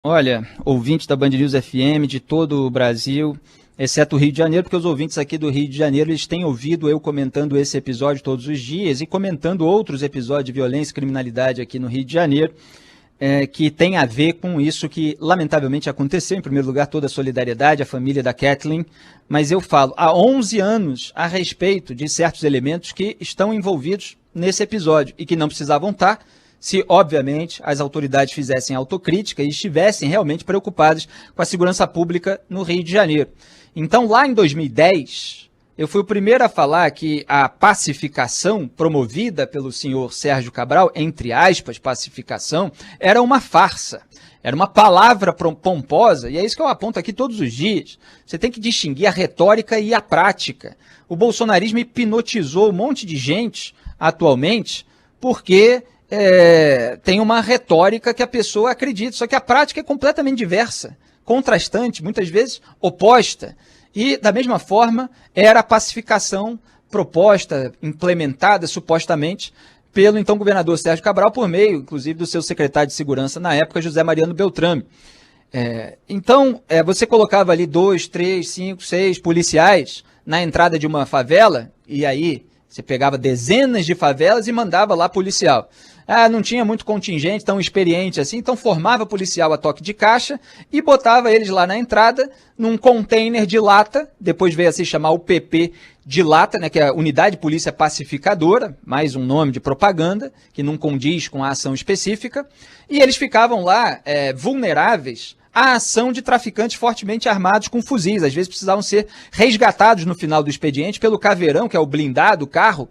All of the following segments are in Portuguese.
Olha, ouvintes da Band News FM de todo o Brasil, exceto o Rio de Janeiro, porque os ouvintes aqui do Rio de Janeiro eles têm ouvido eu comentando esse episódio todos os dias e comentando outros episódios de violência e criminalidade aqui no Rio de Janeiro, que tem a ver com isso que lamentavelmente aconteceu. Em primeiro lugar, toda a solidariedade à família da Kathleen, mas eu falo há 11 anos a respeito de certos elementos que estão envolvidos nesse episódio e que não precisavam estar, se, obviamente, as autoridades fizessem autocrítica e estivessem realmente preocupadas com a segurança pública no Rio de Janeiro. Então, lá em 2010, eu fui o primeiro a falar que a pacificação promovida pelo senhor Sérgio Cabral, entre aspas, pacificação, era uma farsa. Era uma palavra pomposa, e é isso que eu aponto aqui todos os dias. Você tem que distinguir a retórica e a prática. O bolsonarismo hipnotizou um monte de gente, atualmente, porque tem uma retórica que a pessoa acredita, só que a prática é completamente diversa, contrastante, muitas vezes oposta. E, da mesma forma, era a pacificação proposta, implementada, supostamente, pelo então governador Sérgio Cabral, por meio, inclusive, do seu secretário de Segurança na época, José Mariano Beltrame. Então, você colocava ali 2, 3, 5, 6 policiais na entrada de uma favela, e aí você pegava dezenas de favelas e mandava lá policial. Não tinha muito contingente tão experiente assim, então formava policial a toque de caixa e botava eles lá na entrada, num container de lata, depois veio a se chamar o PP de lata, né, que é a Unidade de Polícia Pacificadora, mais um nome de propaganda, que não condiz com a ação específica, e eles ficavam lá vulneráveis à ação de traficantes fortemente armados com fuzis. Às vezes precisavam ser resgatados no final do expediente pelo caveirão, que é o blindado, o carro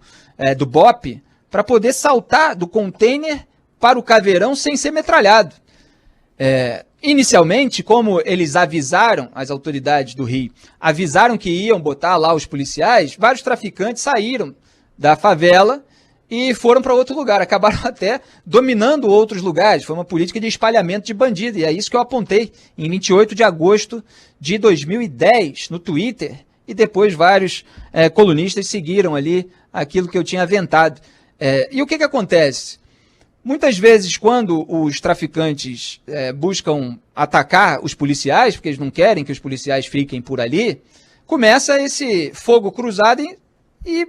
do BOPE, para poder saltar do container para o caveirão sem ser metralhado. Inicialmente, como eles avisaram, as autoridades do Rio, avisaram que iam botar lá os policiais, vários traficantes saíram da favela e foram para outro lugar, acabaram até dominando outros lugares. Foi uma política de espalhamento de bandido, e é isso que eu apontei em 28 de agosto de 2010 no Twitter, e depois vários colunistas seguiram ali aquilo que eu tinha aventado. E o que acontece? Muitas vezes, quando os traficantes buscam atacar os policiais, porque eles não querem que os policiais fiquem por ali, começa esse fogo cruzado e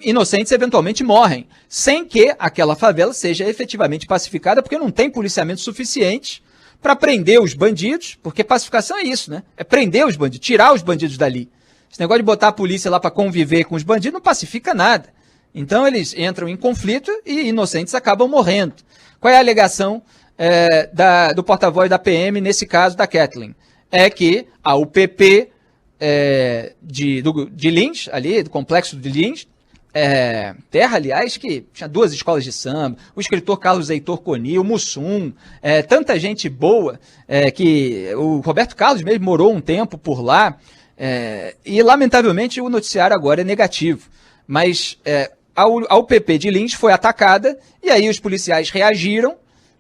inocentes eventualmente morrem, sem que aquela favela seja efetivamente pacificada, porque não tem policiamento suficiente para prender os bandidos, porque pacificação é isso, né? É prender os bandidos, tirar os bandidos dali. Esse negócio de botar a polícia lá para conviver com os bandidos não pacifica nada. Então eles entram em conflito e inocentes acabam morrendo. Qual é a alegação do porta-voz da PM nesse caso da Kathleen? É que a UPP de Lins, ali, do complexo de Lins, terra, aliás, que tinha 2 escolas de samba, o escritor Carlos Heitor Coni, o Mussum, tanta gente boa, que o Roberto Carlos mesmo morou um tempo por lá, e lamentavelmente o noticiário agora é negativo. Mas a UPP de Lins foi atacada e aí os policiais reagiram,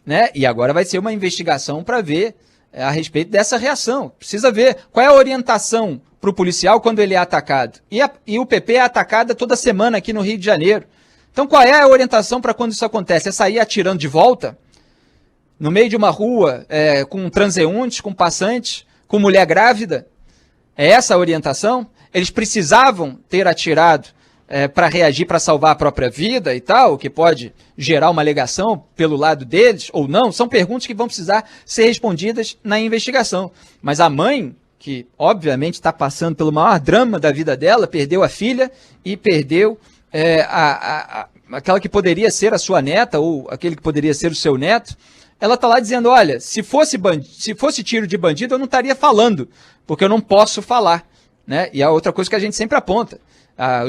né? E agora vai ser uma investigação para ver a respeito dessa reação. Precisa ver qual é a orientação para o policial quando ele é atacado. E a UPP é atacada toda semana aqui no Rio de Janeiro. Então qual é a orientação para quando isso acontece? É sair atirando de volta? No meio de uma rua, com transeuntes, com passantes, com mulher grávida? É essa a orientação? Eles precisavam ter atirado para reagir, para salvar a própria vida e tal, o que pode gerar uma alegação pelo lado deles ou não, são perguntas que vão precisar ser respondidas na investigação. Mas a mãe, que obviamente está passando pelo maior drama da vida dela, perdeu a filha e perdeu aquela que poderia ser a sua neta ou aquele que poderia ser o seu neto, ela está lá dizendo, olha, se fosse tiro de bandido eu não estaria falando, porque eu não posso falar, né? E a outra coisa que a gente sempre aponta,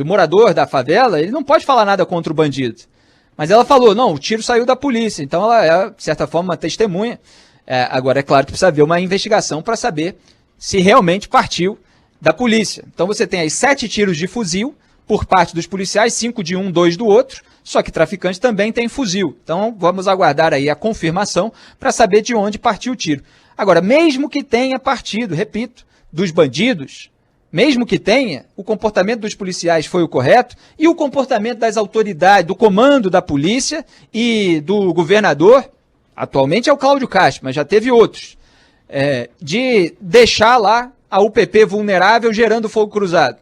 o morador da favela, ele não pode falar nada contra o bandido. Mas ela falou, não, o tiro saiu da polícia. Então ela é, de certa forma, uma testemunha. Agora, é claro que precisa haver uma investigação para saber se realmente partiu da polícia. Então você tem aí 7 tiros de fuzil por parte dos policiais, 5 de um, 2 do outro, só que traficante também tem fuzil. Então vamos aguardar aí a confirmação para saber de onde partiu o tiro. Agora, mesmo que tenha partido, repito, dos bandidos, mesmo que tenha, o comportamento dos policiais foi o correto e o comportamento das autoridades, do comando da polícia e do governador, atualmente é o Cláudio Castro, mas já teve outros, de deixar lá a UPP vulnerável gerando fogo cruzado.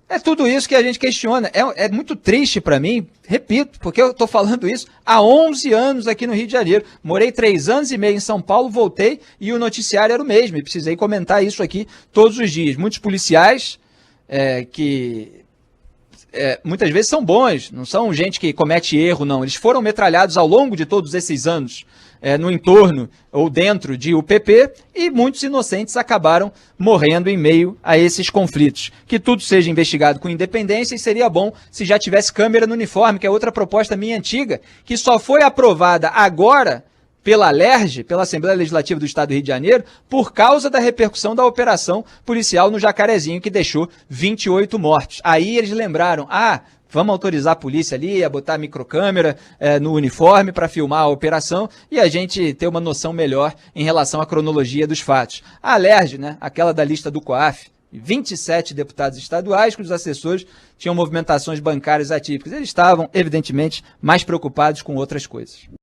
É tudo isso que a gente questiona. É muito triste para mim, repito, porque eu estou falando isso há 11 anos aqui no Rio de Janeiro. Morei 3 anos e meio em São Paulo, voltei e o noticiário era o mesmo. E precisei comentar isso aqui todos os dias. Muitos policiais que muitas vezes são bons, não são gente que comete erro, não. Eles foram metralhados ao longo de todos esses anos no entorno ou dentro de UPP e muitos inocentes acabaram morrendo em meio a esses conflitos. Que tudo seja investigado com independência e seria bom se já tivesse câmera no uniforme, que é outra proposta minha antiga, que só foi aprovada agora pela ALERJ, pela Assembleia Legislativa do Estado do Rio de Janeiro, por causa da repercussão da operação policial no Jacarezinho, que deixou 28 mortos. Aí eles lembraram, vamos autorizar a polícia ali a botar a microcâmera no uniforme para filmar a operação e a gente ter uma noção melhor em relação à cronologia dos fatos. A ALERJ, aquela da lista do COAF, 27 deputados estaduais, cujos assessores tinham movimentações bancárias atípicas. Eles estavam, evidentemente, mais preocupados com outras coisas.